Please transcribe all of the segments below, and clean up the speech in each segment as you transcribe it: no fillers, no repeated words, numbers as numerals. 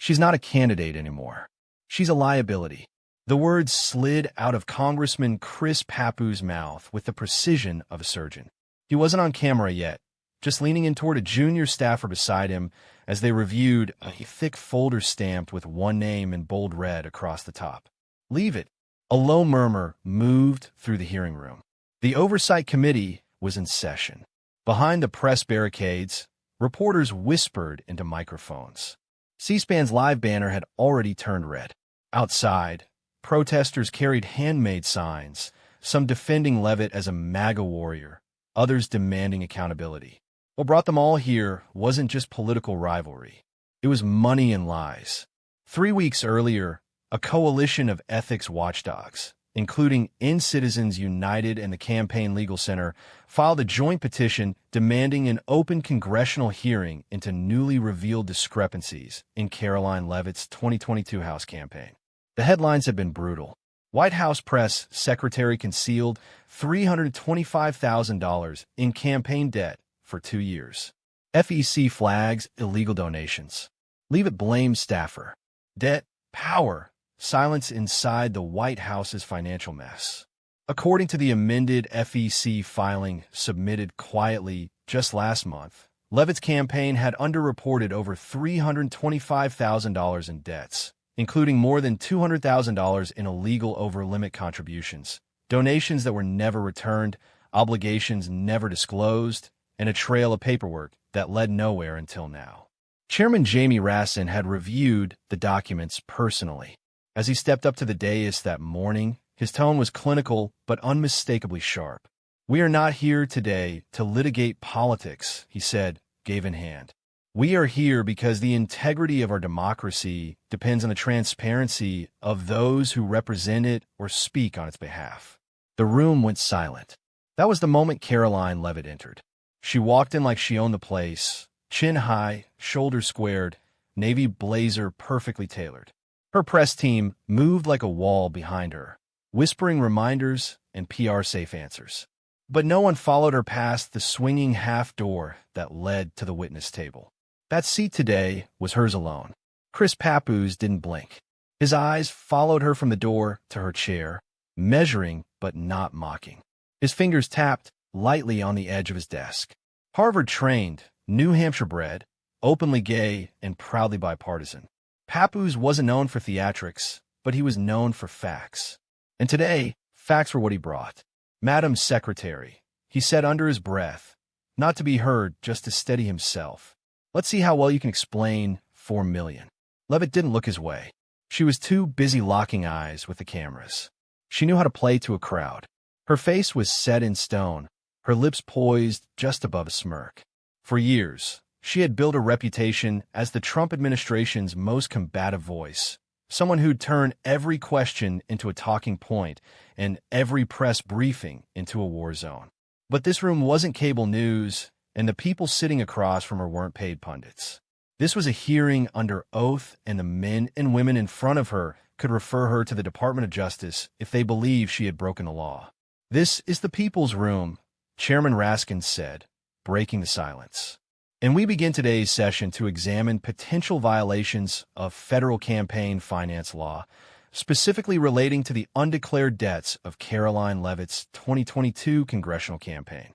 She's not a candidate anymore. She's a liability. The words slid out of Congressman Chris Pappu's mouth with the precision of a surgeon. He wasn't on camera yet, just leaning in toward a junior staffer beside him as they reviewed a thick folder stamped with one name in bold red across the top. Leave it. A low murmur moved through the hearing room. The Oversight Committee was in session. Behind the press barricades, reporters whispered into microphones. C-SPAN's live banner had already turned red. Outside, protesters carried handmade signs, some defending Leavitt as a MAGA warrior, others demanding accountability. What brought them all here wasn't just political rivalry. It was money and lies. 3 weeks earlier, a coalition of ethics watchdogs, including InCitizens United and the Campaign Legal Center, filed a joint petition demanding an open congressional hearing into newly revealed discrepancies in Karoline Leavitt's 2022 House campaign. The headlines have been brutal. White House press secretary concealed $325,000 in campaign debt for 2 years. FEC flags illegal donations. Leavitt blames staffer. Debt, power, silence inside the White House's financial mess. According to the amended FEC filing submitted quietly just last month, Leavitt's campaign had underreported over $325,000 in debts, including more than $200,000 in illegal over-limit contributions, donations that were never returned, obligations never disclosed, and a trail of paperwork that led nowhere until now. Chairman Jamie Raskin had reviewed the documents personally. As he stepped up to the dais that morning, his tone was clinical but unmistakably sharp. "We are not here today to litigate politics," he said, gave in hand. "We are here because the integrity of our democracy depends on the transparency of those who represent it or speak on its behalf." The room went silent. That was the moment Karoline Leavitt entered. She walked in like she owned the place, chin high, shoulders squared, navy blazer perfectly tailored. Her press team moved like a wall behind her, whispering reminders and PR-safe answers. But no one followed her past the swinging half door that led to the witness table. That seat today was hers alone. Chris Pappu's didn't blink. His eyes followed her from the door to her chair, measuring but not mocking. His fingers tapped lightly on the edge of his desk. Harvard-trained, New Hampshire-bred, openly gay, and proudly bipartisan. Pappu's wasn't known for theatrics, but he was known for facts. And today, facts were what he brought. "Madam Secretary," he said under his breath, not to be heard, just to steady himself. "Let's see how well you can explain $4 million. Leavitt didn't look his way. She was too busy locking eyes with the cameras. She knew how to play to a crowd. Her face was set in stone, her lips poised just above a smirk. For years, she had built a reputation as the Trump administration's most combative voice, someone who'd turn every question into a talking point and every press briefing into a war zone. But this room wasn't cable news, and the people sitting across from her weren't paid pundits. This was a hearing under oath, and the men and women in front of her could refer her to the Department of Justice if they believed she had broken the law. "This is the people's room," Chairman Raskin said, breaking the silence. "And we begin today's session to examine potential violations of federal campaign finance law, specifically relating to the undeclared debts of Karoline Leavitt's 2022 congressional campaign."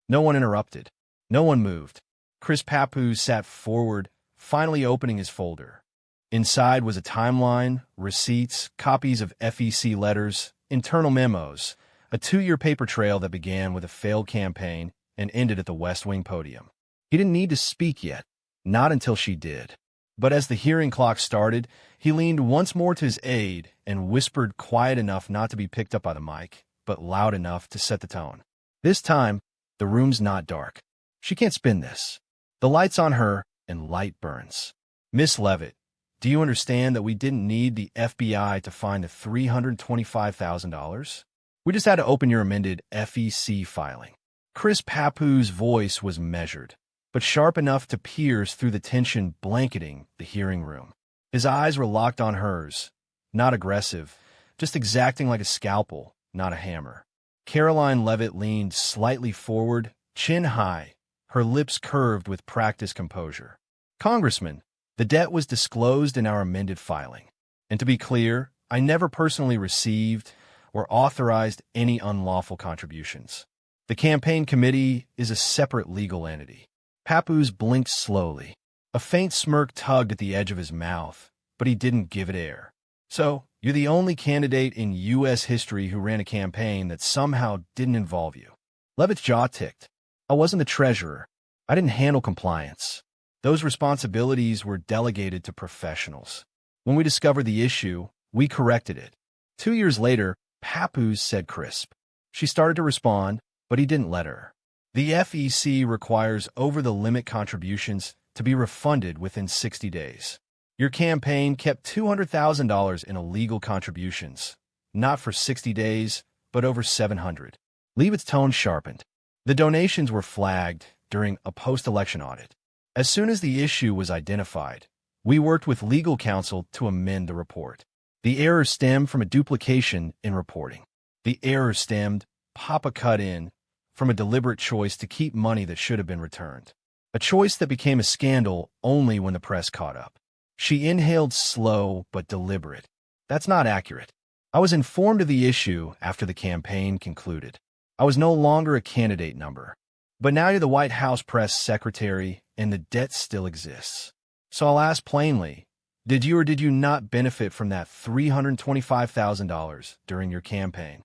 No one interrupted. No one moved. Chris Pappu sat forward, finally opening his folder. Inside was a timeline, receipts, copies of FEC letters, internal memos, a 2-year paper trail that began with a failed campaign and ended at the West Wing podium. He didn't need to speak yet, not until she did. But as the hearing clock started, he leaned once more to his aide and whispered quiet enough not to be picked up by the mic, but loud enough to set the tone. "This time, the room's not dark. She can't spin this. The light's on her, and light burns. Miss Leavitt, do you understand that we didn't need the FBI to find the $325,000? We just had to open your amended FEC filing." Chris Pappu's voice was measured, but sharp enough to pierce through the tension blanketing the hearing room. His eyes were locked on hers, not aggressive, just exacting like a scalpel, not a hammer. Karoline Leavitt leaned slightly forward, chin high, her lips curved with practiced composure. "Congressman, The debt was disclosed in our amended filing. And to be clear, I never personally received or authorized any unlawful contributions. The campaign committee is a separate legal entity. Papoose blinked slowly. A faint smirk tugged at the edge of his mouth, but he didn't give it air. So, you're the only candidate in U.S. history who ran a campaign that somehow didn't involve you. Levitt's jaw ticked. I wasn't the treasurer. I didn't handle compliance. Those responsibilities were delegated to professionals. When we discovered the issue, we corrected it. 2 years later, Papoose said crisp. She started to respond, but he didn't let her. The FEC requires over-the-limit contributions to be refunded within 60 days. Your campaign kept $200,000 in illegal contributions, not for 60 days, but over 700. Leavitt's tone sharpened. The donations were flagged during a post-election audit. As soon as the issue was identified, we worked with legal counsel to amend the report. The error stemmed from a duplication in reporting. The error stemmed, Papa cut in, from a deliberate choice to keep money that should have been returned. A choice that became a scandal only when the press caught up. She inhaled slow but deliberate. That's not accurate. I was informed of the issue after the campaign concluded. I was no longer a candidate number. But now you're the White House press secretary, and the debt still exists. So I'll ask plainly, did you or did you not benefit from that $325,000 during your campaign?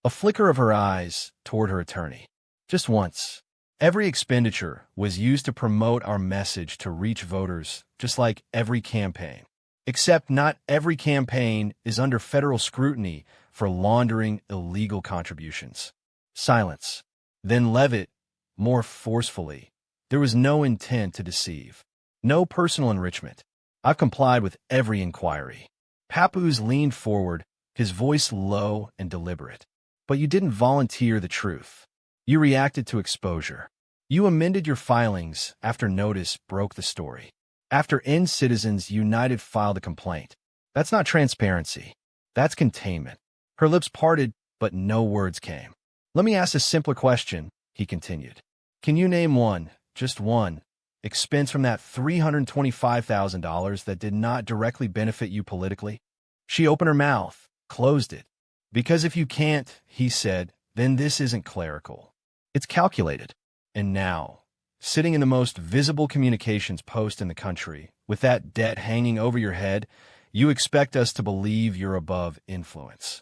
A flicker of her eyes toward her attorney. Just once. Every expenditure was used to promote our message to reach voters, just like every campaign. Except not every campaign is under federal scrutiny for laundering illegal contributions. Silence. Then Levitt, more forcefully. There was no intent to deceive. No personal enrichment. I've complied with every inquiry. Papoose leaned forward, his voice low and deliberate. But you didn't volunteer the truth. You reacted to exposure. You amended your filings after notice broke the story. After End Citizens United filed a complaint. That's not transparency. That's containment. Her lips parted, but no words came. Let me ask a simpler question, he continued. Can you name one, just one, expense from that $325,000 that did not directly benefit you politically? She opened her mouth, closed it. Because if you can't, he said, then this isn't clerical. It's calculated. And now, sitting in the most visible communications post in the country, with that debt hanging over your head, you expect us to believe you're above influence.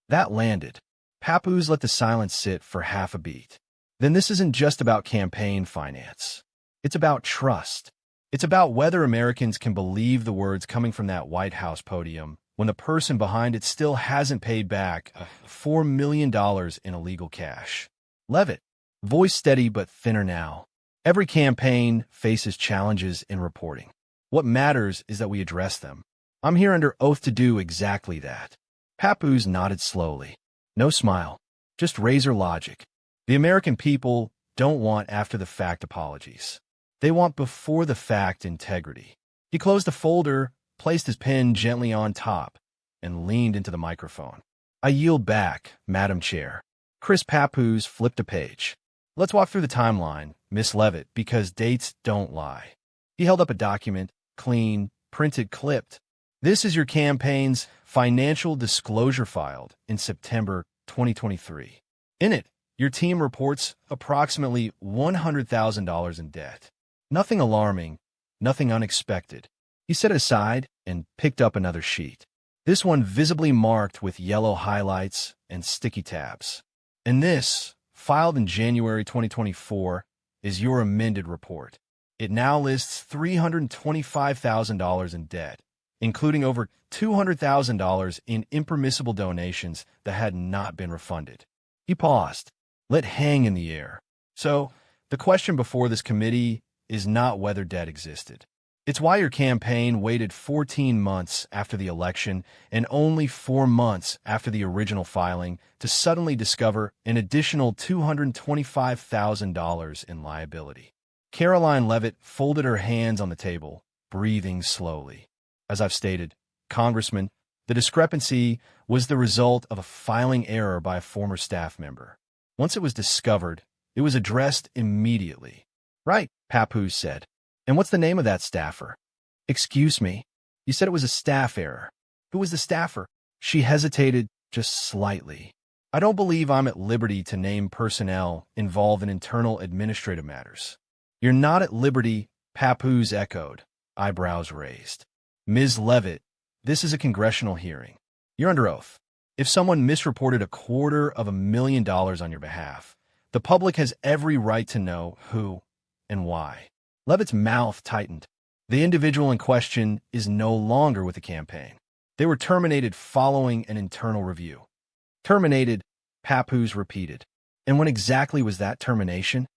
That landed. Papoose let the silence sit for half a beat. Then this isn't just about campaign finance. It's about trust. It's about whether Americans can believe the words coming from that White House podium when the person behind it still hasn't paid back $4 million in illegal cash. Levitt, voice steady but thinner now. Every campaign faces challenges in reporting. What matters is that we address them. I'm here under oath to do exactly that. Papoose nodded slowly. No smile, just razor logic. The American people don't want after-the-fact apologies. They want before-the-fact integrity. He closed the folder, placed his pen gently on top, and leaned into the microphone. I yield back, Madam Chair. Chris Papoose flipped a page. Let's walk through the timeline, Miss Levitt, because dates don't lie. He held up a document, clean, printed, clipped. This is your campaign's financial disclosure filed in September 2023. In it, your team reports approximately $100,000 in debt. Nothing alarming, nothing unexpected. He set it aside and picked up another sheet. This one visibly marked with yellow highlights and sticky tabs. And this, filed in January 2024, is your amended report. It now lists $325,000 in debt, including over $200,000 in impermissible donations that had not been refunded. He paused, let hang in the air. So, the question before this committee is not whether debt existed. It's why your campaign waited 14 months after the election and only 4 months after the original filing to suddenly discover an additional $225,000 in liability. Caroline Levitt folded her hands on the table, breathing slowly. As I've stated, Congressman, the discrepancy was the result of a filing error by a former staff member. Once it was discovered, it was addressed immediately. Right, Papoose said. And what's the name of that staffer? Excuse me. You said it was a staff error. Who was the staffer? She hesitated just slightly. I don't believe I'm at liberty to name personnel involved in internal administrative matters. You're not at liberty, Papoose echoed, eyebrows raised. Ms. Levitt, this is a congressional hearing. You're under oath. If someone misreported $250,000 on your behalf, the public has every right to know who and why. Levitt's mouth tightened. The individual in question is no longer with the campaign. They were terminated following an internal review. Terminated, Papoose repeated. And when exactly was that termination?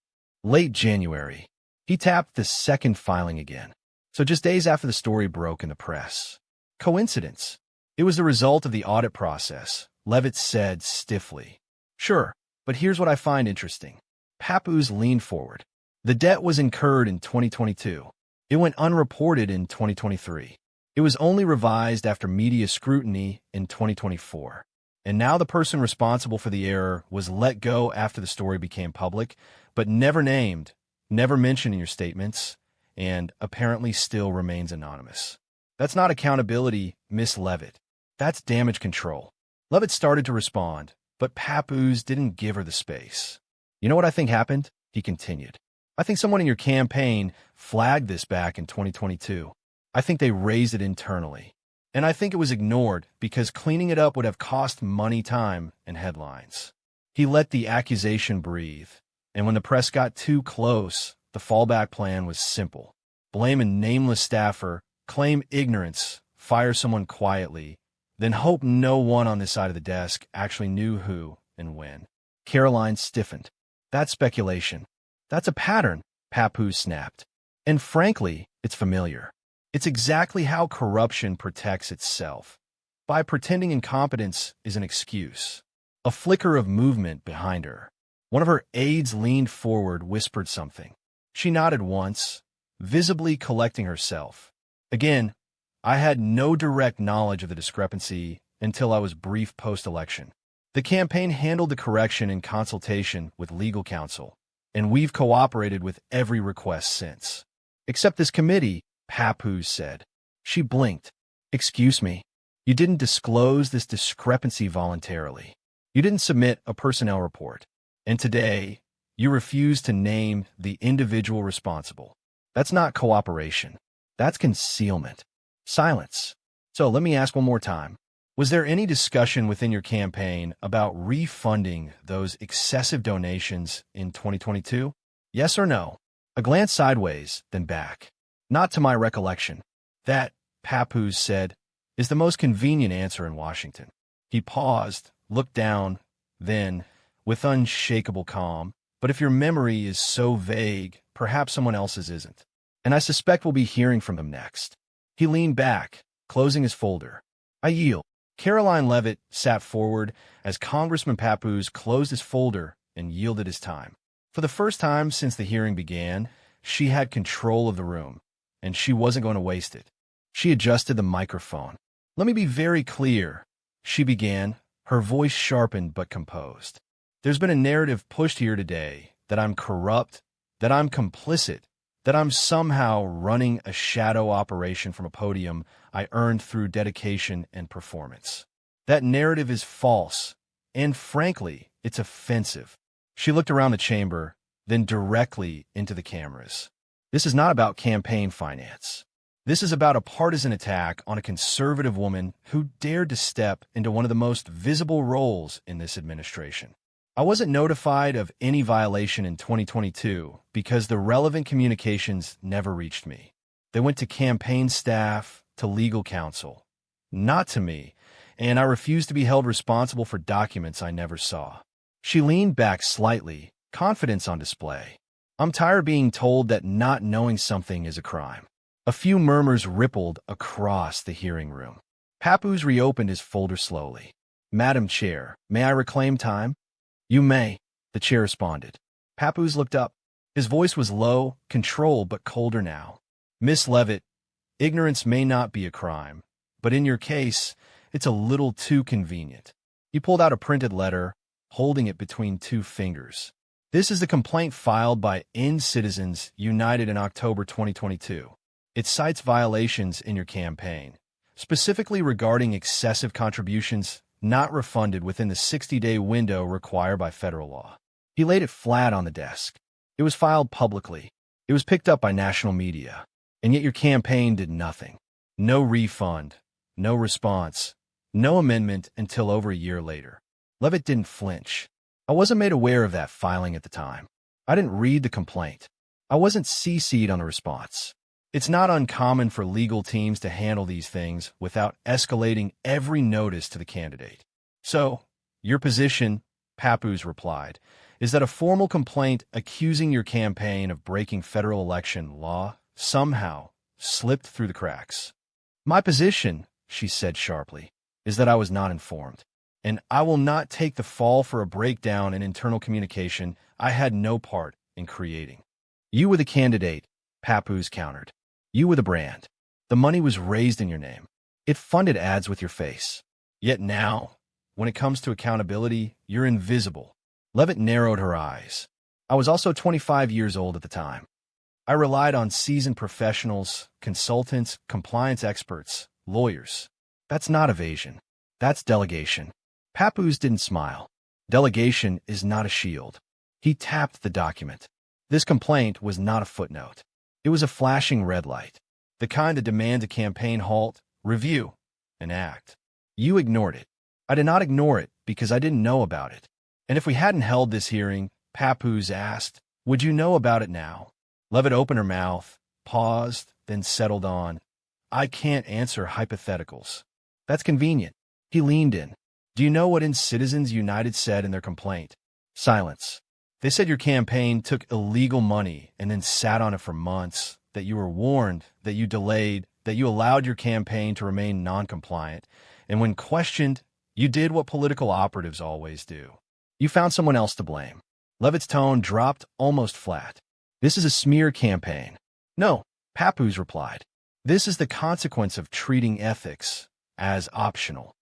Late January. He tapped the second filing again. So just days after the story broke in the press. Coincidence? It was the result of the audit process, Levitt said stiffly. Sure, but here's what I find interesting. Papoose leaned forward. The debt was incurred in 2022. It went unreported in 2023. It was only revised after media scrutiny in 2024. And now the person responsible for the error was let go after the story became public, but never named, never mentioned in your statements, and apparently still remains anonymous. That's not accountability, Miss Levitt. That's damage control. Levitt started to respond, but Papoose didn't give her the space. You know what I think happened? He continued. I think someone in your campaign flagged this back in 2022. I think they raised it internally. And I think it was ignored because cleaning it up would have cost money, time, and headlines. He let the accusation breathe, and when the press got too close, the fallback plan was simple. Blame a nameless staffer, claim ignorance, fire someone quietly, then hope no one on this side of the desk actually knew who and when. Caroline stiffened. That's speculation. That's a pattern, Papoose snapped. And frankly, it's familiar. It's exactly how corruption protects itself. By pretending incompetence is an excuse. A flicker of movement behind her. One of her aides leaned forward, whispered something. She nodded once, visibly collecting herself. Again, I had no direct knowledge of the discrepancy until I was briefed post-election. The campaign handled the correction in consultation with legal counsel, and we've cooperated with every request since. Except this committee, Papoose said. She blinked. Excuse me, you didn't disclose this discrepancy voluntarily. You didn't submit a personnel report. And today, you refuse to name the individual responsible. That's not cooperation. That's concealment. Silence. So let me ask one more time. Was there any discussion within your campaign about refunding those excessive donations in 2022? Yes or no? A glance sideways, then back. Not to my recollection. That, Papoose said, is the most convenient answer in Washington. He paused, looked down, then, with unshakable calm, but if your memory is so vague, perhaps someone else's isn't. And I suspect we'll be hearing from them next. He leaned back, closing his folder. I yield. Caroline Levitt sat forward as Congressman Papoose closed his folder and yielded his time. For the first time since the hearing began, she had control of the room, and she wasn't going to waste it. She adjusted the microphone. Let me be very clear, she began, her voice sharpened but composed. There's been a narrative pushed here today that I'm corrupt, that I'm complicit, that I'm somehow running a shadow operation from a podium I earned through dedication and performance. That narrative is false, and frankly, it's offensive. She looked around the chamber, then directly into the cameras. This is not about campaign finance. This is about a partisan attack on a conservative woman who dared to step into one of the most visible roles in this administration. I wasn't notified of any violation in 2022 because the relevant communications never reached me. They went to campaign staff, to legal counsel, not to me, and I refuse to be held responsible for documents I never saw. She leaned back slightly, confidence on display. I'm tired of being told that not knowing something is a crime. A few murmurs rippled across the hearing room. Papoose reopened his folder slowly. Madam Chair, may I reclaim time? You may, the chair responded. Papoose looked up. His voice was low, controlled, but colder now. Miss Levitt, ignorance may not be a crime, but in your case, it's a little too convenient. He pulled out a printed letter, holding it between two fingers. This is the complaint filed by End Citizens United in October 2022. It cites violations in your campaign, specifically regarding excessive contributions not refunded within the 60-day window required by federal law. He laid it flat on the desk. It was filed publicly. It was picked up by national media. And yet your campaign did nothing. No refund, no response, no amendment until over a year later. Levitt didn't flinch. I wasn't made aware of that filing at the time. I didn't read the complaint. I wasn't CC'd on the response. It's not uncommon for legal teams to handle these things without escalating every notice to the candidate. So, your position, Papoose replied, is that a formal complaint accusing your campaign of breaking federal election law somehow slipped through the cracks. My position, she said sharply, is that I was not informed, and I will not take the fall for a breakdown in internal communication I had no part in creating. You were the candidate, Papoose countered. You were the brand. The money was raised in your name. It funded ads with your face. Yet now, when it comes to accountability, you're invisible. Levitt narrowed her eyes. I was also 25 years old at the time. I relied on seasoned professionals, consultants, compliance experts, lawyers. That's not evasion. That's delegation. Papoose didn't smile. Delegation is not a shield. He tapped the document. This complaint was not a footnote. It was a flashing red light, the kind that demands a campaign halt, review, and act. You ignored it. I did not ignore it because I didn't know about it. And if we hadn't held this hearing, Papoose asked, would you know about it now? Levitt opened her mouth, paused, then settled on, I can't answer hypotheticals. That's convenient. He leaned in. Do you know what Citizens United said in their complaint? Silence. They said your campaign took illegal money and then sat on it for months, that you were warned, that you delayed, that you allowed your campaign to remain non-compliant, and when questioned, you did what political operatives always do. You found someone else to blame. Levitt's tone dropped almost flat. This is a smear campaign. No, Papoose replied. This is the consequence of treating ethics as optional.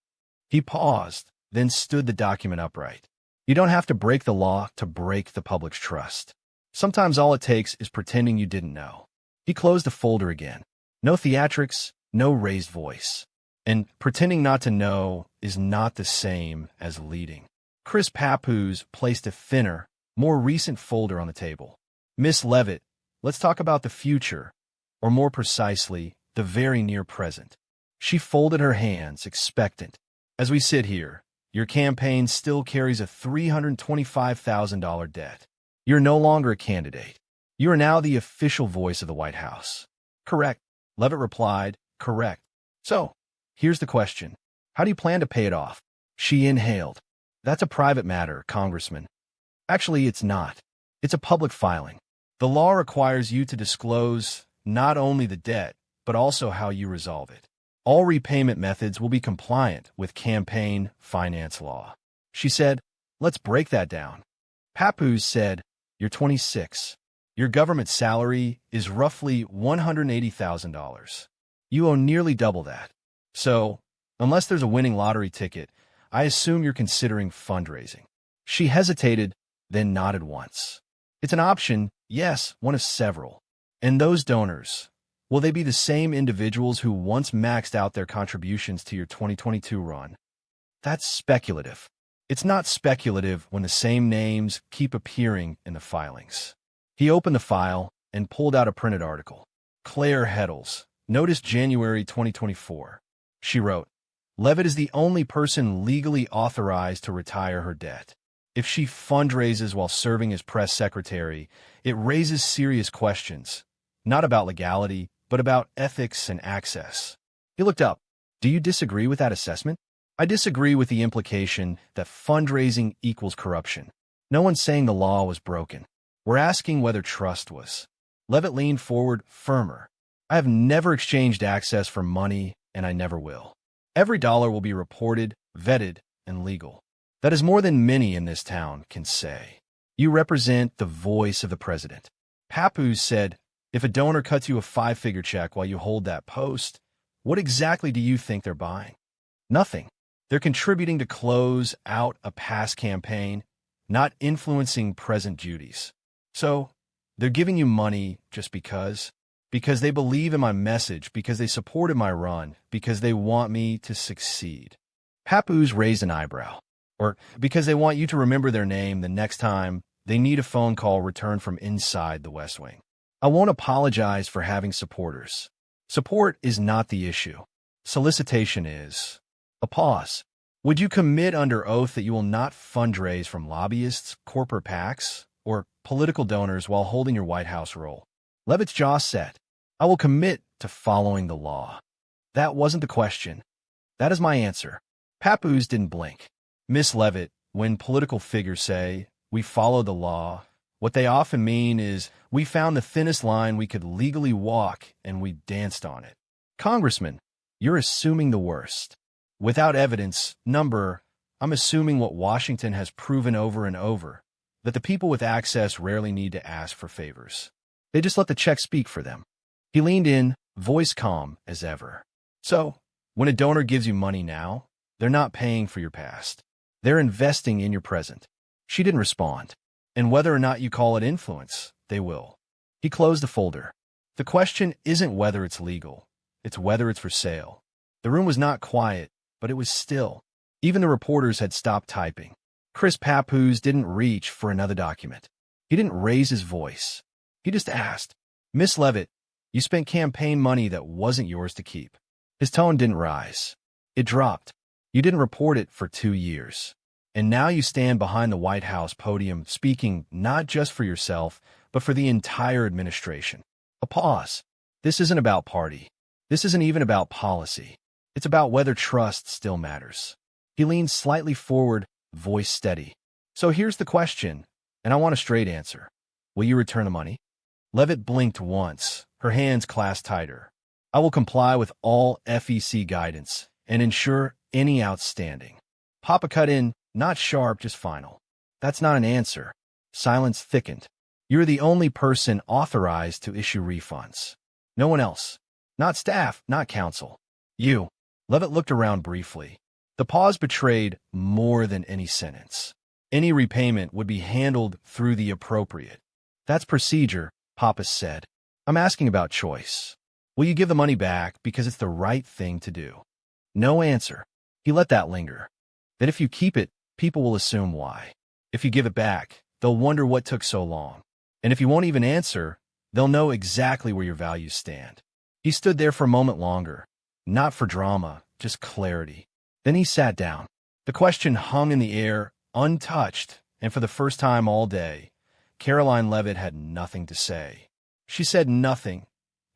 He paused, then stood the document upright. You don't have to break the law to break the public's trust. Sometimes all it takes is pretending you didn't know. He closed the folder again. No theatrics, no raised voice. And pretending not to know is not the same as leading. Chris Papoose placed a thinner, more recent folder on the table. Miss Levitt, let's talk about the future, or more precisely, the very near present. She folded her hands, expectant. As we sit here, your campaign still carries a $325,000 debt. You're no longer a candidate. You are now the official voice of the White House. Correct, Levitt replied, correct. So, here's the question. How do you plan to pay it off? She inhaled. That's a private matter, Congressman. Actually, it's not. It's a public filing. The law requires you to disclose not only the debt, but also how you resolve it. All repayment methods will be compliant with campaign finance law. She said, let's break that down. Papoose said, you're 26. Your government salary is roughly $180,000. You owe nearly double that. So, unless there's a winning lottery ticket, I assume you're considering fundraising. She hesitated, then nodded once. It's an option, yes, one of several. And those donors, will they be the same individuals who once maxed out their contributions to your 2022 run? That's speculative. It's not speculative when the same names keep appearing in the filings. He opened the file and pulled out a printed article. Claire Heddles, notice January 2024. She wrote, Levitt is the only person legally authorized to retire her debt. If she fundraises while serving as press secretary, it raises serious questions, not about legality, but about ethics and access. He looked up. Do you disagree with that assessment? I disagree with the implication that fundraising equals corruption. No one's saying the law was broken. We're asking whether trust was. Levitt leaned forward, firmer. I have never exchanged access for money, and I never will. Every dollar will be reported, vetted, and legal. That is more than many in this town can say. You represent the voice of the president. Papoose said, if a donor cuts you a 5-figure check while you hold that post, what exactly do you think they're buying? Nothing. They're contributing to close out a past campaign, not influencing present duties. So, they're giving you money just because because they believe in my message, because they supported my run, because they want me to succeed. Papoose raised an eyebrow. Or because they want you to remember their name the next time they need a phone call returned from inside the West Wing. I won't apologize for having supporters. Support is not the issue. Solicitation is. A pause. Would you commit under oath that you will not fundraise from lobbyists, corporate PACs, or political donors while holding your White House role? Levitt's jaw set. I will commit to following the law. That wasn't the question. That is my answer. Papoose didn't blink. Miss Levitt, when political figures say, we follow the law, what they often mean is, we found the thinnest line we could legally walk and we danced on it. Congressman, you're assuming the worst. Without evidence, I'm assuming what Washington has proven over and over, that the people with access rarely need to ask for favors. They just let the check speak for them. He leaned in, voice calm as ever. So, when a donor gives you money now, they're not paying for your past. They're investing in your present. She didn't respond. And whether or not you call it influence, they will. He closed the folder. The question isn't whether it's legal. It's whether it's for sale. The room was not quiet, but it was still. Even the reporters had stopped typing. Chris Papoose didn't reach for another document. He didn't raise his voice. He just asked, Miss Levitt, you spent campaign money that wasn't yours to keep. His tone didn't rise. It dropped. You didn't report it for 2 years. And now you stand behind the White House podium speaking not just for yourself, but for the entire administration. A pause. This isn't about party. This isn't even about policy. It's about whether trust still matters. He leaned slightly forward, voice steady. So here's the question, and I want a straight answer. Will you return the money? Levitt blinked once, her hands clasped tighter. I will comply with all FEC guidance and ensure any outstanding. Papa cut in, not sharp, just final. That's not an answer. Silence thickened. You're the only person authorized to issue refunds. No one else. Not staff, not counsel. You. Levitt looked around briefly. The pause betrayed more than any sentence. Any repayment would be handled through the appropriate. That's procedure, Papa said. I'm asking about choice. Will you give the money back because it's the right thing to do? No answer. He let that linger. That if you keep it, people will assume why. If you give it back, they'll wonder what took so long. And if you won't even answer, they'll know exactly where your values stand. He stood there for a moment longer. Not for drama, just clarity. Then he sat down. The question hung in the air, untouched, and for the first time all day, Caroline Levitt had nothing to say. She said nothing.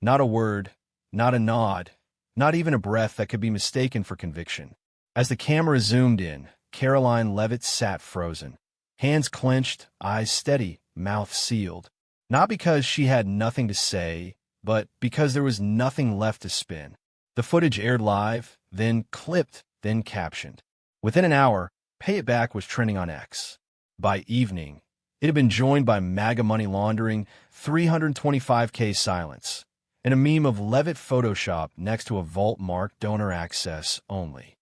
Not a word, not a nod, not even a breath that could be mistaken for conviction. As the camera zoomed in, Caroline Levitt sat frozen, hands clenched, eyes steady, mouth sealed. Not because she had nothing to say, but because there was nothing left to spin. The footage aired live, then clipped, then captioned. Within an hour, Pay It Back was trending on X. By evening, it had been joined by MAGA money laundering, 325K silence, and a meme of Levitt Photoshop next to a vault marked donor access only.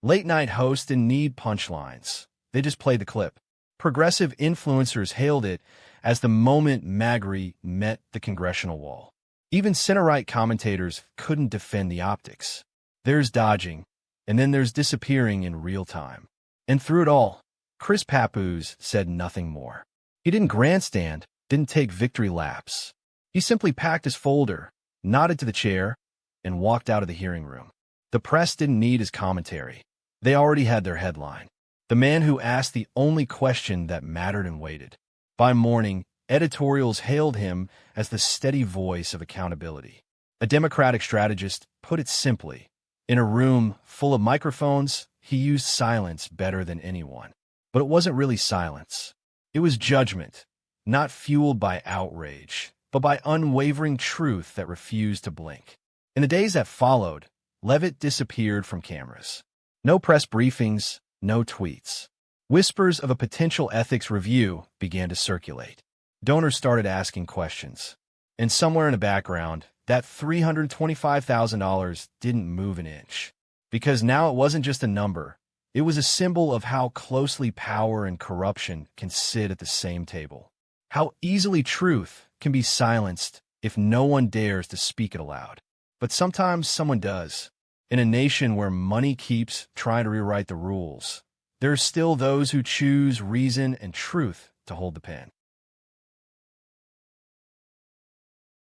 Late-night hosts didn't need punchlines. They just played the clip. Progressive influencers hailed it as the moment Magri met the congressional wall. Even center-right commentators couldn't defend the optics. There's dodging, and then there's disappearing in real time. And through it all, Chris Papoose said nothing more. He didn't grandstand, didn't take victory laps. He simply packed his folder, nodded to the chair, and walked out of the hearing room. The press didn't need his commentary. They already had their headline. The man who asked the only question that mattered and waited. By morning, editorials hailed him as the steady voice of accountability. A Democratic strategist put it simply. In a room full of microphones, he used silence better than anyone. But it wasn't really silence. It was judgment, not fueled by outrage, but by unwavering truth that refused to blink. In the days that followed, Levitt disappeared from cameras. No press briefings, no tweets. Whispers of a potential ethics review began to circulate. Donors started asking questions. And somewhere in the background, that $325,000 didn't move an inch. Because now it wasn't just a number. It was a symbol of how closely power and corruption can sit at the same table. How easily truth can be silenced if no one dares to speak it aloud. But sometimes someone does. In a nation where money keeps trying to rewrite the rules, there are still those who choose reason and truth to hold the pen.